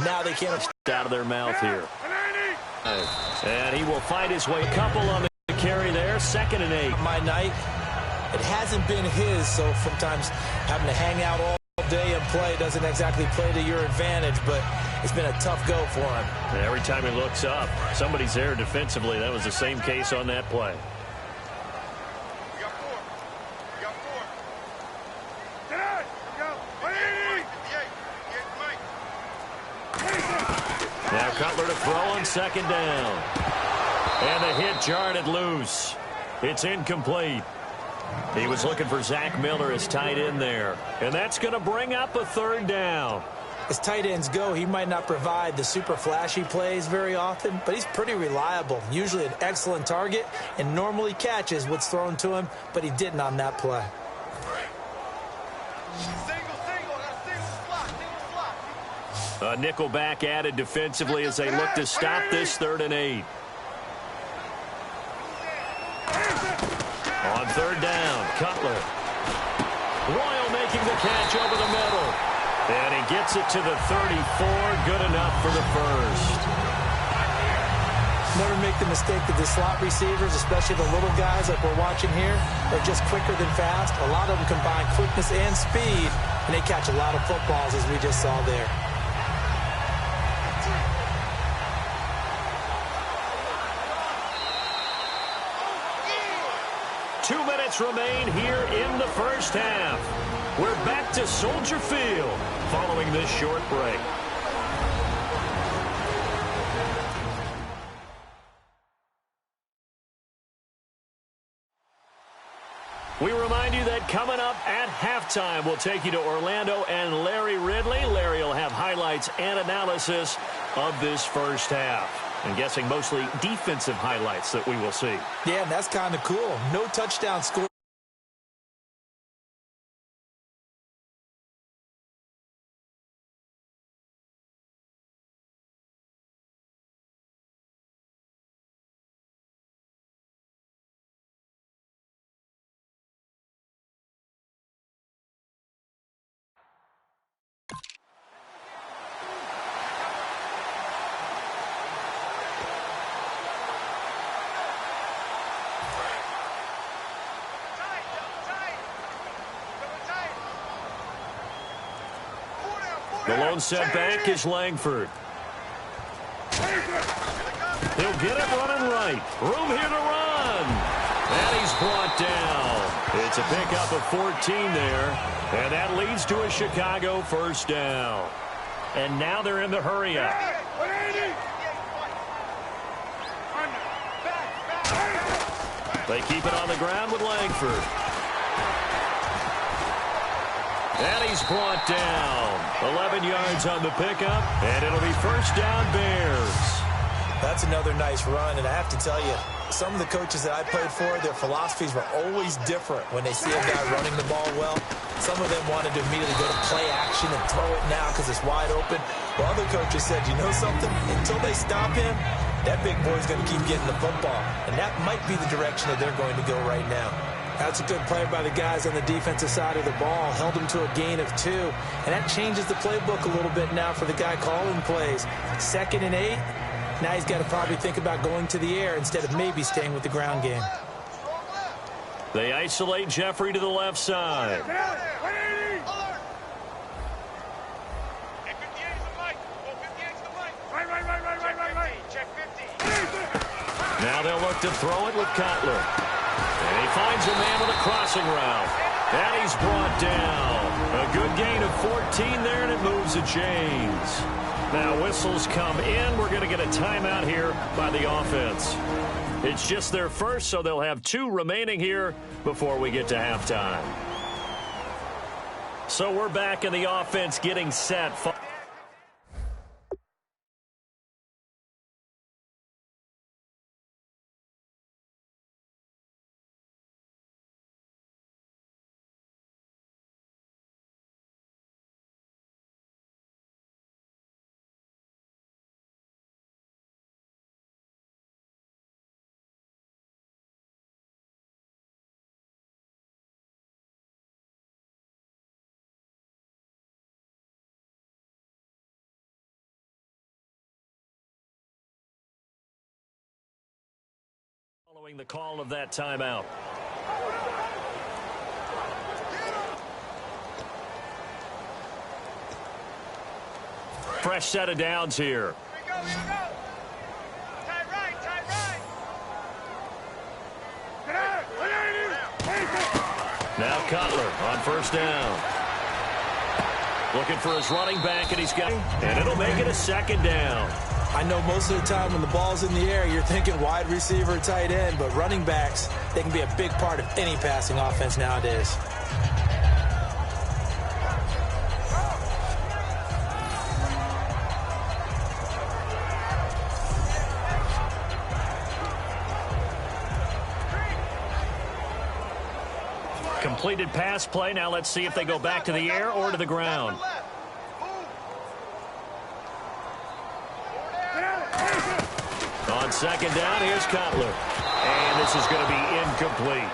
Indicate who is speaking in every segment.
Speaker 1: Now they can't
Speaker 2: out of their mouth here. And he will find his way. A couple on the carry there. 2nd and 8.
Speaker 1: My night, it hasn't been his, so sometimes having to hang out all day and play doesn't exactly play to your advantage, but it's been a tough go for him.
Speaker 2: And every time he looks up, somebody's there defensively. That was the same case on that play. Now Cutler to throw on 2nd down. And the hit jarred it loose. It's incomplete. He was looking for Zach Miller as tight end there. And that's going to bring up a 3rd down.
Speaker 1: As tight ends go, he might not provide the super flashy plays very often, but he's pretty reliable. Usually an excellent target and normally catches what's thrown to him, but he didn't on that play.
Speaker 2: A nickel back added defensively as they look to stop this 3rd and 8. On 3rd down, Cutler. Royal making the catch over the middle. And he gets it to the 34. Good enough for the first.
Speaker 1: Never make the mistake that the slot receivers, especially the little guys like we're watching here, are just quicker than fast. A lot of them combine quickness and speed, and they catch a lot of footballs, as we just saw there.
Speaker 2: Remain here in the first half. We're back to Soldier Field following this short break. We remind you that coming up at halftime, we'll take you to Orlando and Larry Ridley. Larry will have highlights and analysis of this first half. I'm guessing mostly defensive highlights that we will see.
Speaker 1: Yeah, and that's kind of cool. No touchdown score.
Speaker 2: The lone setback is Langford. He'll get it running right. Room here to run. And he's brought down. It's a pickup of 14 there. And that leads to a Chicago 1st down. And now they're in the hurry up. They keep it on the ground with Langford. And he's brought down. 11 yards on the pickup, and it'll be 1st down Bears.
Speaker 1: That's another nice run, and I have to tell you, some of the coaches that I played for, their philosophies were always different when they see a guy running the ball well. Some of them wanted to immediately go to play action and throw it now because it's wide open. While other coaches said, you know something? Until they stop him, that big boy's going to keep getting the football. And that might be the direction that they're going to go right now. That's a good play by the guys on the defensive side of the ball. Held him to a gain of 2. And that changes the playbook a little bit now for the guy calling plays. 2nd and 8. Now he's got to probably think about going to the air instead of maybe staying with the ground game.
Speaker 2: They isolate Jeffrey to the left side. Now they'll look to throw it with Cutler. And he finds a man with a crossing route. And he's brought down. A good gain of 14 there, and it moves the chains. Now whistles come in. We're going to get a timeout here by the offense. It's just their first, so they'll have 2 remaining here before we get to halftime. So we're back in the offense getting set. Following the call of that timeout. Fresh set of downs here. Now Cutler on first down. Looking for his running back, and he's got, and it'll make it a second down.
Speaker 1: I know most of the time when the ball's in the air, you're thinking wide receiver, tight end, but running backs, they can be a big part of any passing offense nowadays.
Speaker 2: Completed pass play. Now let's see if they go back to the air or to the ground. On second down, here's Cutler. And this is going to be incomplete.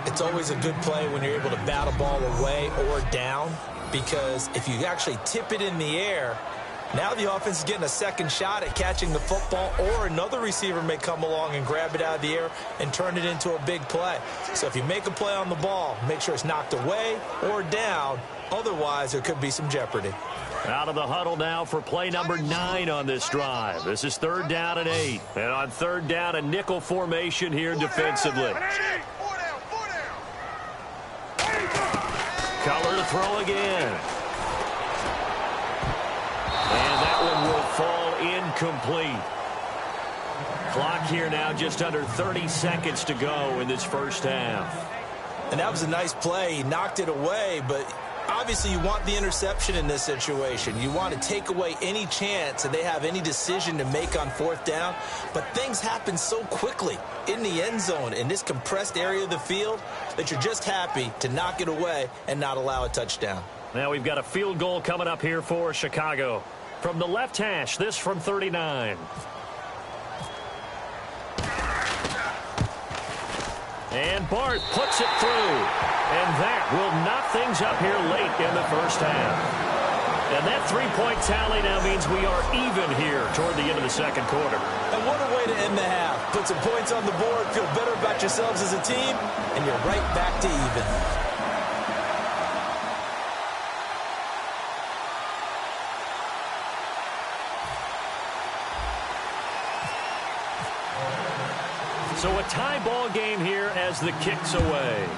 Speaker 1: It's always a good play when you're able to bat a ball away or down, because if you actually tip it in the air, now the offense is getting a second shot at catching the football, or another receiver may come along and grab it out of the air and turn it into a big play. So if you make a play on the ball, make sure it's knocked away or down. Otherwise, there could be some jeopardy.
Speaker 2: Out of the huddle now for play number 9 on this drive. This is 3rd down and 8. And on 3rd down, a nickel formation here defensively. Cutler to throw again. And that one will fall incomplete. Clock here now just under 30 seconds to go in this first half.
Speaker 1: And that was a nice play. He knocked it away, but obviously you want the interception in this situation. You want to take away any chance that they have any decision to make on 4th down. But things happen so quickly in the end zone in this compressed area of the field that you're just happy to knock it away and not allow a touchdown.
Speaker 2: Now we've got a field goal coming up here for Chicago. From the left hash, this from 39. And Bart puts it through. And that will knock things up here late in the first half. And that 3-point tally now means we are even here toward the end of the second quarter.
Speaker 1: And what a way to end the half. Put some points on the board, feel better about yourselves as a team, and you're right back to even.
Speaker 2: So a tie ball game here as the kick's away.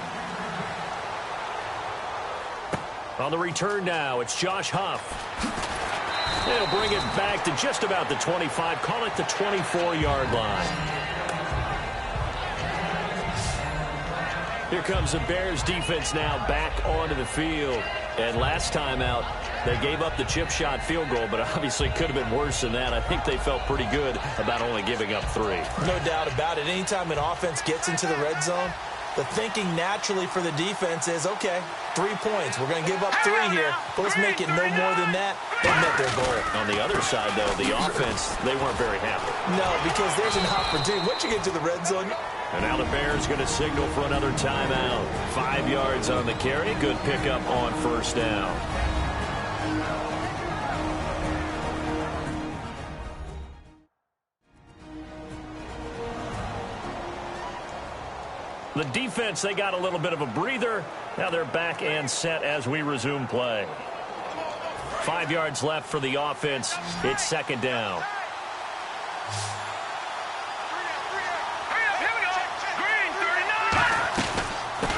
Speaker 2: On the return now, it's Josh Huff. They'll bring it back to just about the 25, call it the 24-yard line. Here comes the Bears defense now back onto the field. And last time out, they gave up the chip shot field goal, but obviously could have been worse than that. I think they felt pretty good about only giving up 3.
Speaker 1: No doubt about it. Anytime an offense gets into the red zone, the thinking naturally for the defense is, okay, 3 points. We're going to give up 3 here, but let's make it no more than that. They met their goal.
Speaker 2: On the other side, though, the offense, they weren't very happy.
Speaker 1: No, because there's an opportunity. Once you get to the red zone.
Speaker 2: And now the Bears going to signal for another timeout. 5 yards on the carry. Good pickup on first down. The defense, they got a little bit of a breather. Now they're back and set as we resume play. 5 yards left for the offense. It's second down.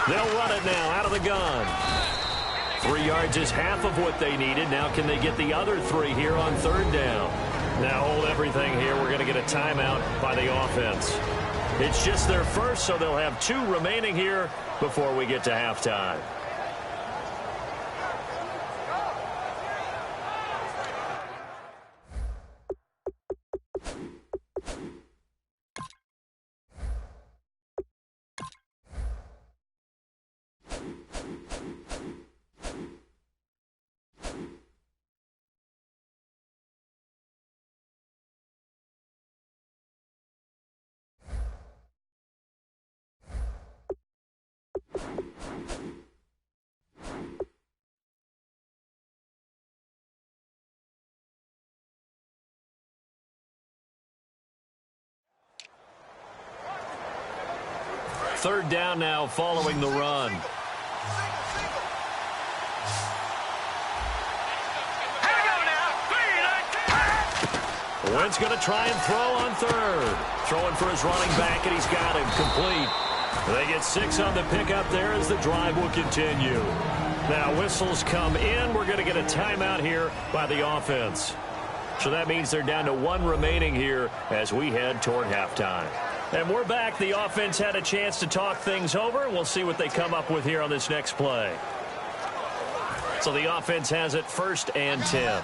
Speaker 2: They'll run it now out of the gun. 3 yards is half of what they needed. Now can they get the other 3 here on 3rd down? Now hold everything here. We're going to get a timeout by the offense. It's just their first, so they'll have 2 remaining here before we get to halftime. third down now following the run. Wentz going to try and throw on third. Throwing for his running back, and he's got him complete. They get 6 on the pickup there as the drive will continue. Now whistles come in. We're going to get a timeout here by the offense. So that means they're down to 1 remaining here as we head toward halftime. And we're back. The offense had a chance to talk things over. We'll see what they come up with here on this next play. So the offense has it 1st and 10.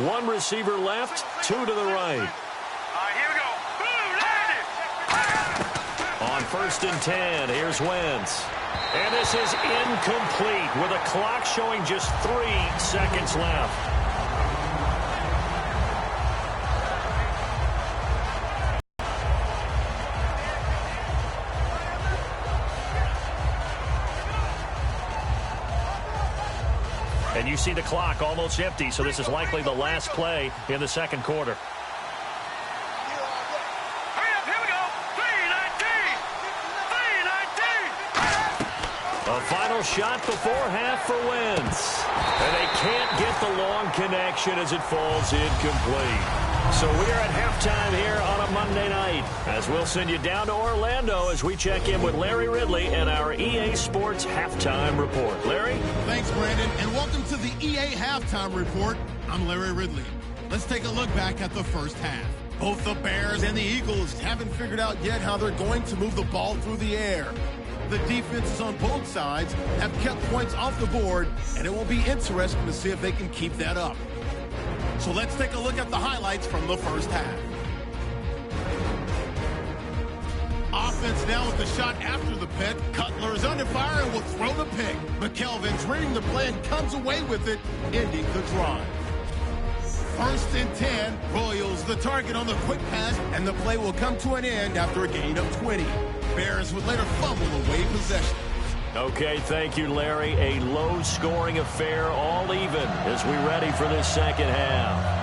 Speaker 2: 1 receiver left, 2 to the right.
Speaker 3: Here we go.
Speaker 2: On 1st and 10, here's Wentz. And this is incomplete with a clock showing just 3 seconds left. And you see the clock almost empty, so this is likely the last play in the second quarter.
Speaker 3: Hurry up, here we go. 3-19.
Speaker 2: A final shot before half for Wentz. And they can't get the long connection as it falls incomplete. So we are at halftime here on a Monday night, as we'll send you down to Orlando as we check in with Larry Ridley and our EA Sports Halftime Report. Larry?
Speaker 4: Thanks, Brandon, and welcome to the EA Halftime Report. I'm Larry Ridley. Let's take a look back at the first half. Both the Bears and the Eagles haven't figured out yet how they're going to move the ball through the air. The defenses on both sides have kept points off the board, and it will be interesting to see if they can keep that up. So let's take a look at the highlights from the first half. Offense now with the shot after the pick. Cutler is under fire and will throw the pick. McKelvin's reading the play and comes away with it, ending the drive. 1st and 10, Royals the target on the quick pass, and the play will come to an end after a gain of 20. Bears would later fumble away possession.
Speaker 2: Okay, thank you, Larry. A low-scoring affair, all even, as we ready for this second half.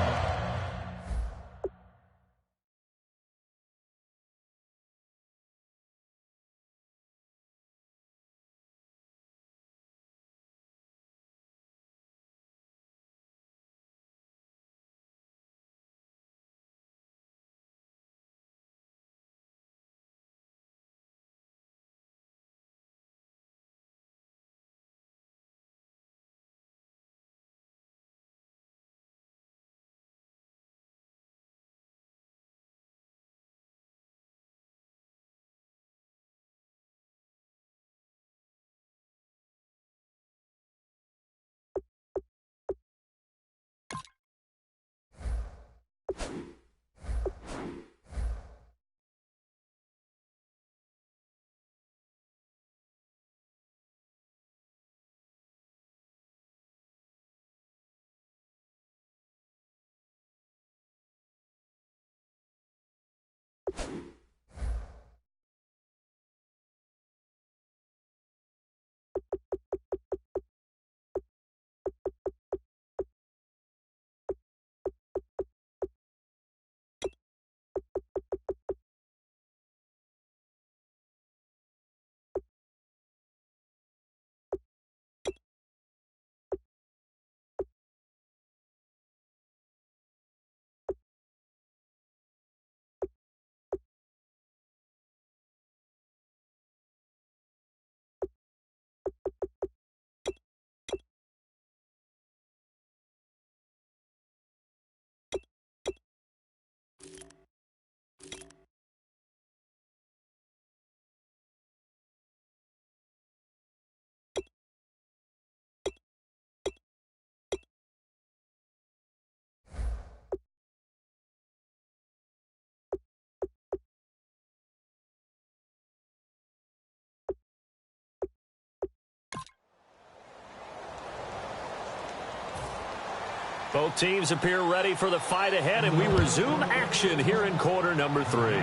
Speaker 2: Both teams appear ready for the fight ahead, and we resume action here in quarter number 3.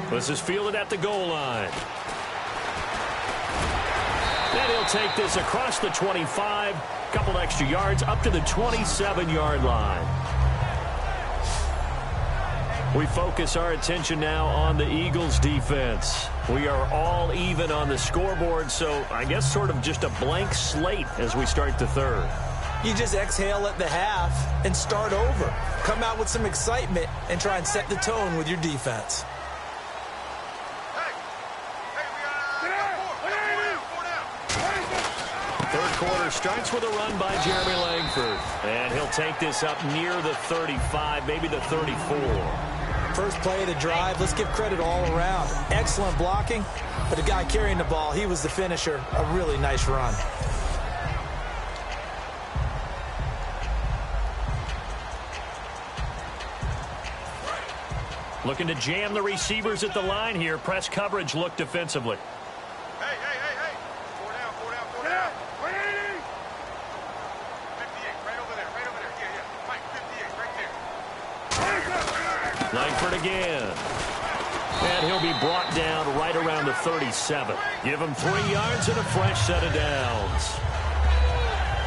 Speaker 2: This is fielded at the goal line. And he'll take this across the 25, couple extra yards up to the 27-yard line. We focus our attention now on the Eagles' defense. We are all even on the scoreboard, so I guess sort of just a blank slate as we start the third.
Speaker 1: You just exhale at the half and start over. Come out with some excitement and try and set the tone with your defense.
Speaker 2: Third quarter starts with a run by Jeremy Langford. And he'll take this up near the 35, maybe the 34.
Speaker 1: First play of the drive, let's give credit all around. Excellent blocking, but the guy carrying the ball, he was the finisher. A really nice run.
Speaker 2: Looking to jam the receivers at the line here. Press coverage look defensively.
Speaker 3: Hey. 4 down. 180. 58, right over there. Yeah. Mike, 58, right there.
Speaker 2: Langford again. And he'll be brought down right around the 37. Give him 3 yards and a fresh set of downs.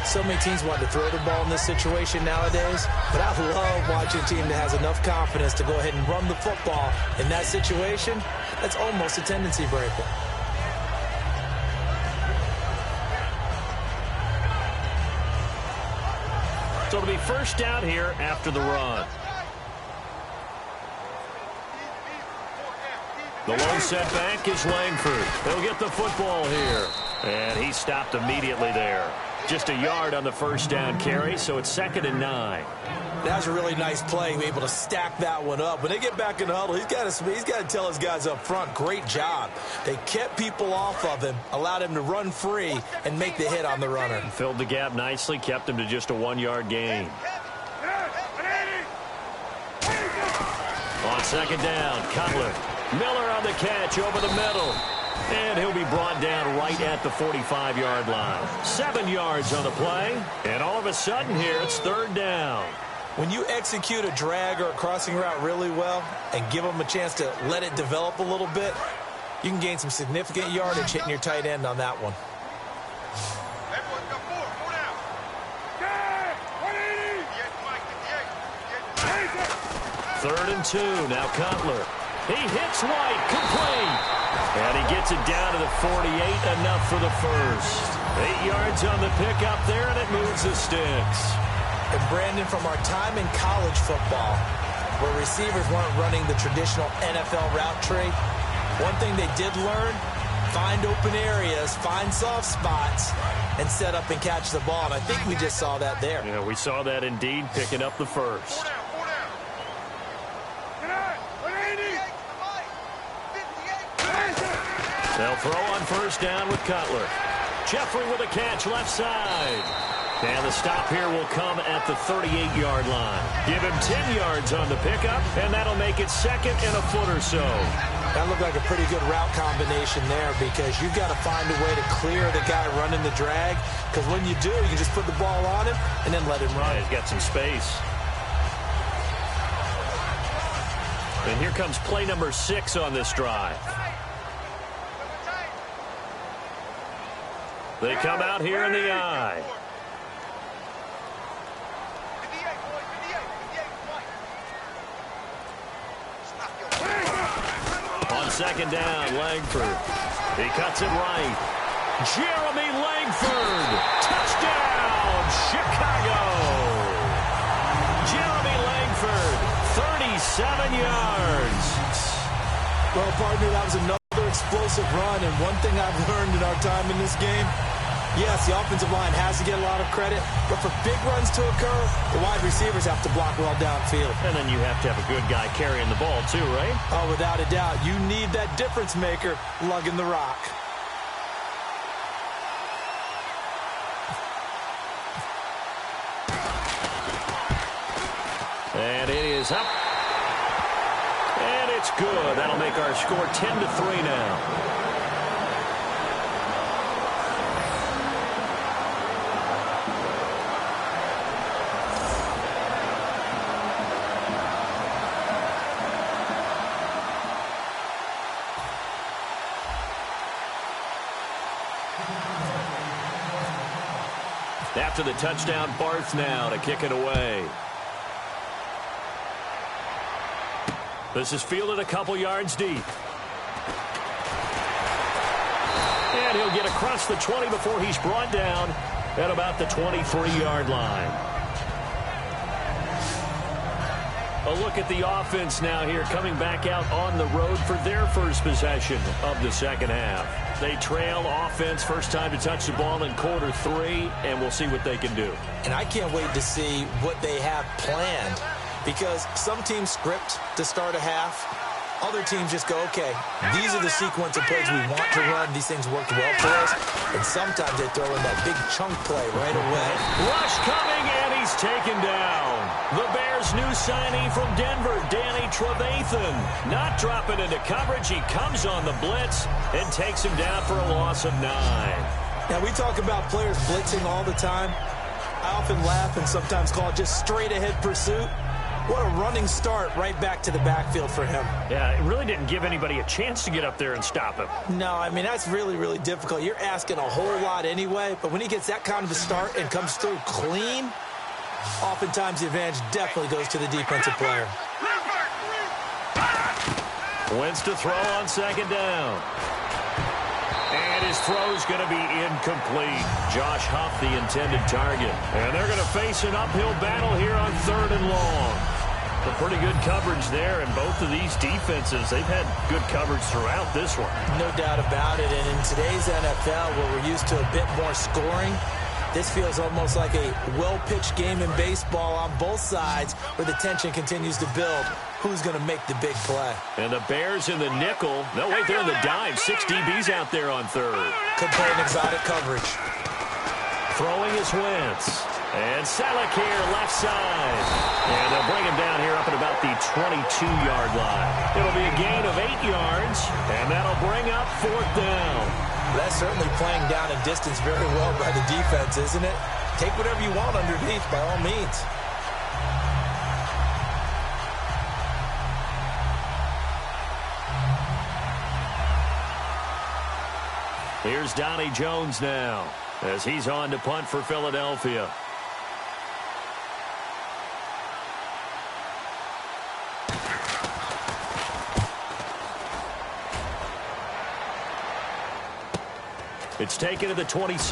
Speaker 1: So many teams want to throw the ball in this situation nowadays, but I love watching a team that has enough confidence to go ahead and run the football. In that situation, that's almost a tendency breaker.
Speaker 2: So it'll be first down here after the run. The low setback is Langford. He'll get the football here. And he stopped immediately there. Just a yard on the first down carry, so it's 2nd and 9.
Speaker 1: That was a really nice play, able to stack that one up. When they get back in the huddle, he's got to tell his guys up front, great job. They kept people off of him, allowed him to run free, and make the hit on the runner.
Speaker 2: Filled the gap nicely, kept him to just a 1-yard gain. On 2nd down, Cutler. Miller on the catch over the middle. And he'll be brought down right at the 45-yard line. 7 yards on the play. And all of a sudden here, it's 3rd down.
Speaker 1: When you execute a drag or a crossing route really well and give them a chance to let it develop a little bit, you can gain some significant yardage hitting your tight end on that one.
Speaker 3: Everyone's got 4 down.
Speaker 2: 3rd and 2. Now Cutler. He hits White, complete. And he gets it down to the 48, enough for the first. 8 yards on the pickup there, and it moves the sticks.
Speaker 1: And Brandon, from our time in college football, where receivers weren't running the traditional NFL route tree, one thing they did learn, find open areas, find soft spots, and set up and catch the ball. And I think we just saw that there.
Speaker 2: Yeah, we saw that indeed, picking up the first. They'll throw on first down with Cutler. Jeffrey with a catch left side. And the stop here will come at the 38-yard line. Give him 10 yards on the pickup, and that'll make it 2nd and a foot or so.
Speaker 1: That looked like a pretty good route combination there, because you've got to find a way to clear the guy running the drag, because when you do, you can just put the ball on him and then let him run.
Speaker 2: Yeah, he's got some space. And here comes play number 6 on this drive. They come out here in the eye. On 2nd down, Langford. He cuts it right. Jeremy Langford. Touchdown, Chicago. Jeremy Langford, 37 yards.
Speaker 1: Well, partner, that was another explosive run, and one thing I've learned in our time in this game, yes, the offensive line has to get a lot of credit, but for big runs to occur, the wide receivers have to block well downfield.
Speaker 2: And then you have to have a good guy carrying the ball too, right?
Speaker 1: Oh, without a doubt. You need that difference maker lugging the rock.
Speaker 2: And it is up. And it's good. That'll make our score 10-3 now. After the touchdown, Barth now to kick it away. This is fielded a couple yards deep. And he'll get across the 20 before he's brought down at about the 23-yard line. A look at the offense now here, coming back out on the road for their first possession of the second half. They trail offense, first time to touch the ball in quarter 3, and we'll see what they can do.
Speaker 1: And I can't wait to see what they have planned, because some teams script to start a half. Other teams just go, okay, these are the sequence of plays we want to run. These things worked well for us. And sometimes they throw in that big chunk play right away.
Speaker 2: Rush coming, and he's taken down. The Bears' new signee from Denver, Danny Trevathan, not dropping into coverage. He comes on the blitz and takes him down for a loss of 9.
Speaker 1: Now, we talk about players blitzing all the time. I often laugh and sometimes call it just straight-ahead pursuit. What a running start right back to the backfield for him.
Speaker 2: Yeah, it really didn't give anybody a chance to get up there and stop him.
Speaker 1: No, I mean, that's really, really difficult. You're asking a whole lot anyway, but when he gets that kind of a start and comes through clean, oftentimes the advantage definitely goes to the defensive player.
Speaker 2: Wentz to throw on second down. And his throw's going to be incomplete. Josh Huff, the intended target. And they're going to face an uphill battle here on 3rd and long. A pretty good coverage there, and both of these defenses, they've had good coverage throughout this one.
Speaker 1: No doubt about it. And in today's NFL, where we're used to a bit more scoring, this feels almost like a well-pitched game in baseball on both sides, where the tension continues to build. Who's going to make the big play?
Speaker 2: And the Bears in the nickel. No, wait, they're in the dime. 6 DBs out there on 3rd.
Speaker 1: Could play an exotic coverage.
Speaker 2: Throwing is Wentz. And Salakir left side. And they'll bring him down here up at about the 22-yard line. It'll be a gain of 8 yards, and that'll bring up 4th down.
Speaker 1: That's certainly playing down in distance very well by the defense, isn't it? Take whatever you want underneath, by all means.
Speaker 2: Here's Donnie Jones now as he's on to punt for Philadelphia. It's taken to the 26.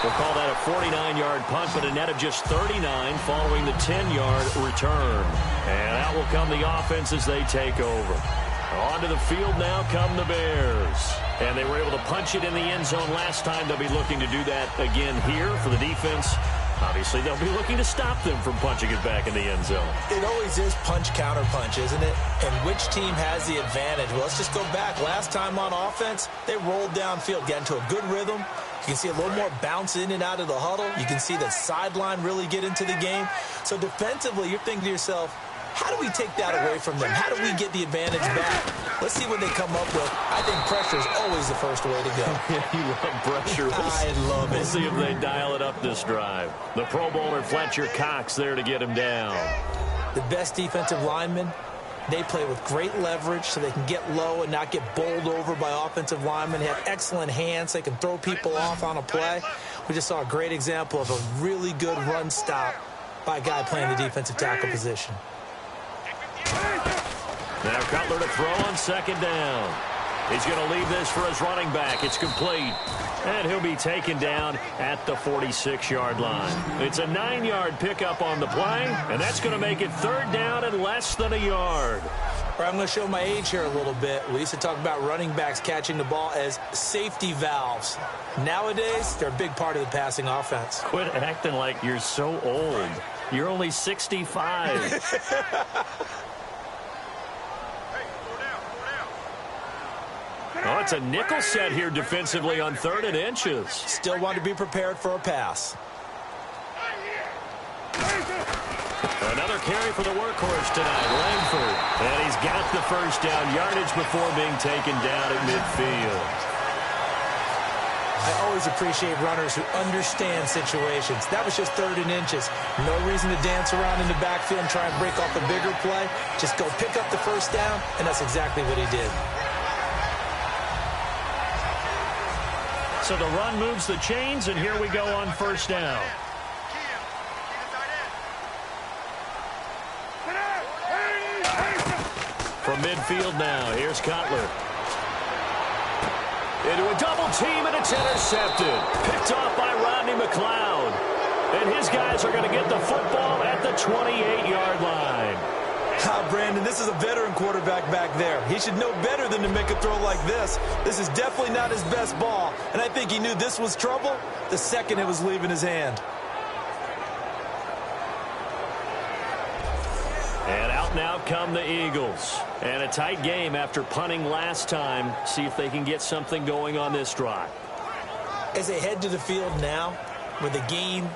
Speaker 2: We'll call that a 49-yard punt, but a net of just 39 following the 10-yard return. And out will come the offense as they take over. Onto the field now come the Bears. And they were able to punch it in the end zone last time. They'll be looking to do that again here for the defense. Obviously, they'll be looking to stop them from punching it back in the end zone.
Speaker 1: It always is punch-counter-punch, isn't it? And which team has the advantage? Well, let's just go back. Last time on offense, they rolled downfield, got into a good rhythm. You can see a little more bounce in and out of the huddle. You can see the sideline really get into the game. So defensively, you're thinking to yourself, how do we take that away from them? How do we get the advantage back? Let's see what they come up with. I think pressure is always the first way to go.
Speaker 2: Yeah, you love pressure.
Speaker 1: I love it.
Speaker 2: We'll see if they dial it up this drive. The Pro Bowler Fletcher Cox there to get him down.
Speaker 1: The best defensive linemen, they play with great leverage so they can get low and not get bowled over by offensive linemen. They have excellent hands. They can throw people off on a play. We just saw a great example of a really good run stop by a guy playing the defensive tackle position.
Speaker 2: Now Cutler to throw on second down. He's going to leave this for his running back. It's complete. And he'll be taken down at the 46-yard line. It's a 9-yard pickup on the play, and that's going to make it 3rd down and less than a yard.
Speaker 1: I'm going to show my age here a little bit. We used to talk about running backs catching the ball as safety valves. Nowadays, they're a big part of the passing offense.
Speaker 2: Quit acting like you're so old. You're only 65. Oh, it's a nickel set here defensively on 3rd and inches.
Speaker 1: Still want to be prepared for a pass.
Speaker 2: Another carry for the workhorse tonight, Langford. And he's got the first down yardage before being taken down at midfield.
Speaker 1: I always appreciate runners who understand situations. That was just 3rd and inches. No reason to dance around in the backfield and try and break off a bigger play. Just go pick up the first down, and that's exactly what he did.
Speaker 2: So the run moves the chains, and here we go on 1st down. From midfield now, here's Cutler. Into a double team, and it's intercepted. Picked off by Rodney McLeod. And his guys are going to get the football at the 28-yard line.
Speaker 1: Brandon, this is a veteran quarterback back there. He should know better than to make a throw like this. This is definitely not his best ball, and I think he knew this was trouble the second it was leaving his hand.
Speaker 2: And out now come the Eagles. And a tight game after punting last time. See if they can get something going on this drive.
Speaker 1: As they head to the field now, with the game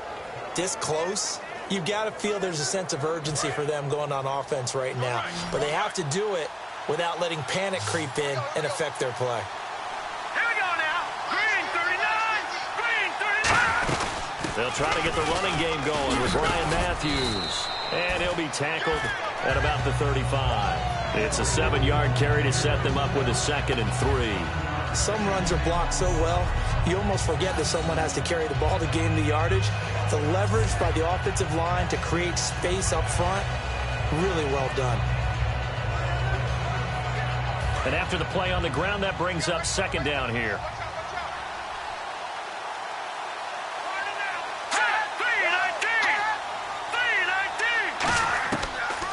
Speaker 1: this close, you've got to feel there's a sense of urgency for them going on offense right now. But they have to do it without letting panic creep in and affect their play.
Speaker 3: Here we go now. Green 39. Green 39.
Speaker 2: They'll try to get the running game going with Ryan Matthews. And he'll be tackled at about the 35. It's a 7-yard carry to set them up with a 2nd and 3.
Speaker 1: Some runs are blocked so well, you almost forget that someone has to carry the ball to gain the yardage. The leverage by the offensive line to create space up front, really well done.
Speaker 2: And after the play on the ground, that brings up 2nd down here.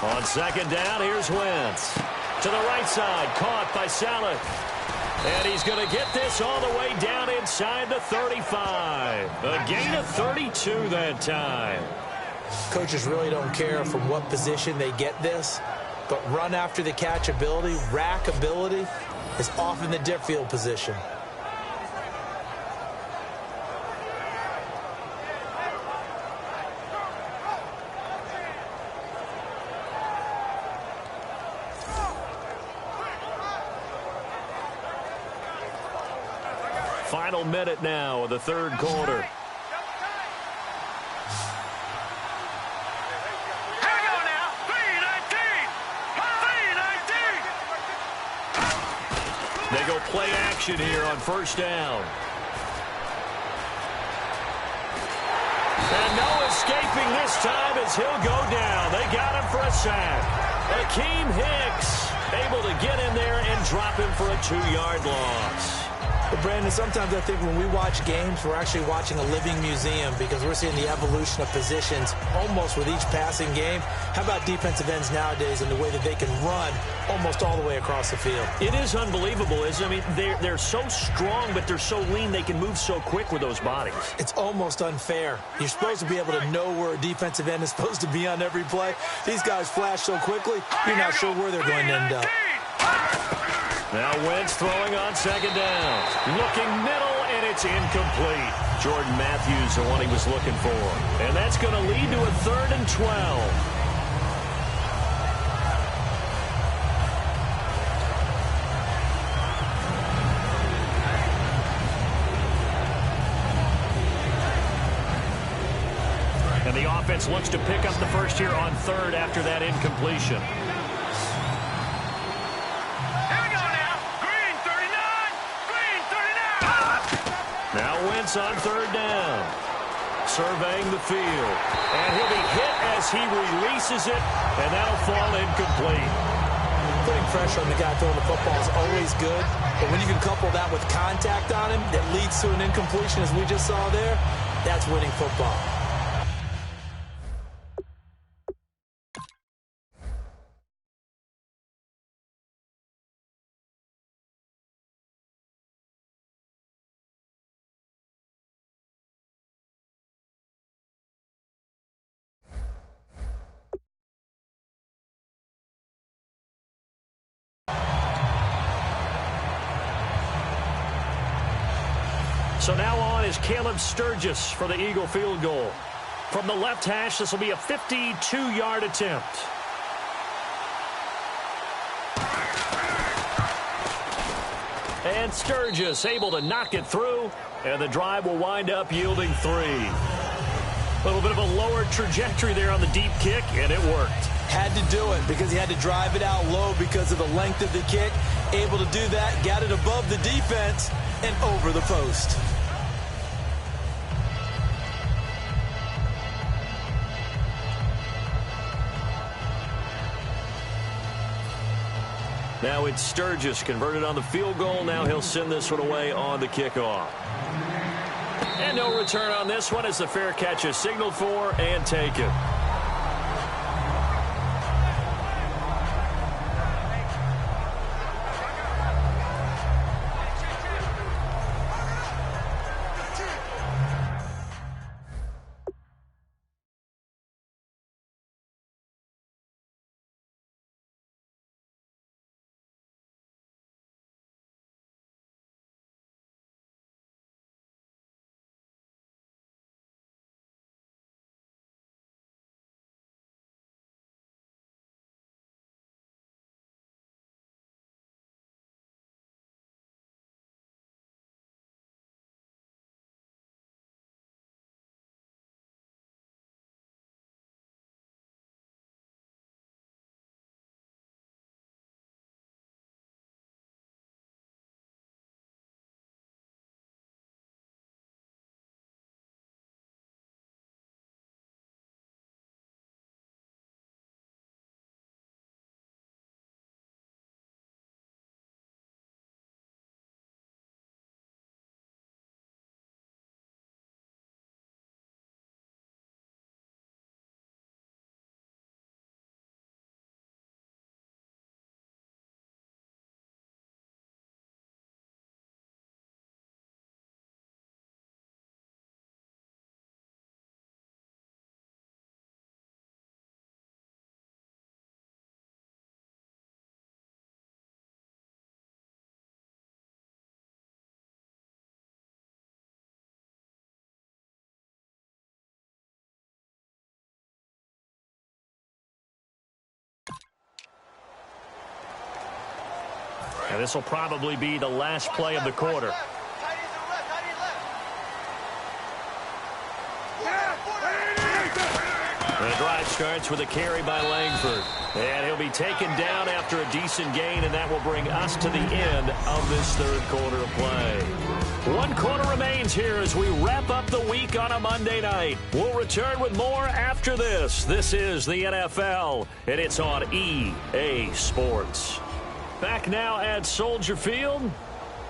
Speaker 2: On 2nd down, here's Wentz. To the right side, caught by Saleh. And he's going to get this all the way down inside the 35. A gain of 32 that time.
Speaker 1: Coaches really don't care from what position they get this, but run after the catch ability, rack ability, is often the dip field position.
Speaker 2: Final minute now of the 3rd quarter. They go play action here on 1st down. And no escaping this time as he'll go down. They got him for a sack. Akeem Hicks able to get in there and drop him for a 2-yard loss.
Speaker 1: But Brandon, sometimes I think when we watch games, we're actually watching a living museum because we're seeing the evolution of positions almost with each passing game. How about defensive ends nowadays and the way that they can run almost all the way across the field?
Speaker 2: It is unbelievable, isn't it? I mean, they're so strong, but they're so lean, they can move so quick with those bodies.
Speaker 1: It's almost unfair. You're supposed to be able to know where a defensive end is supposed to be on every play. These guys flash so quickly, you're not sure where they're going to end up.
Speaker 2: Now Wentz throwing on 2nd down. Looking middle, and it's incomplete. Jordan Matthews, the one he was looking for. And that's going to lead to a 3rd and 12. And the offense looks to pick up the first here on 3rd after that incompletion. Now Wentz on 3rd down. Surveying the field. And he'll be hit as he releases it, and that'll fall incomplete.
Speaker 1: Putting pressure on the guy throwing the football is always good, but when you can couple that with contact on him that leads to an incompletion, as we just saw there, that's winning football.
Speaker 2: So now on is Caleb Sturgis for the Eagle field goal. From the left hash, this will be a 52-yard attempt. And Sturgis able to knock it through, and the drive will wind up yielding 3. A little bit of a lower trajectory there on the deep kick, and it worked.
Speaker 1: Had to do it because he had to drive it out low because of the length of the kick. Able to do that, got it above the defense and over the post.
Speaker 2: Now it's Sturgis converted on the field goal. Now he'll send this one away on the kickoff. And no return on this one as the fair catch is signaled for and taken. And this will probably be the last play of the quarter. The drive starts with a carry by Langford. And he'll be taken down after a decent gain, and that will bring us to the end of this third quarter of play. 1 quarter remains here as we wrap up the week on a Monday night. We'll return with more after this. This is the NFL, and it's on EA Sports. Back now at Soldier Field.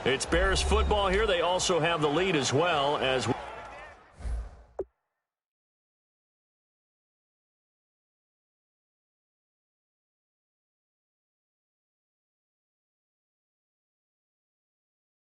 Speaker 2: It's Bears football here. They also have the lead as well as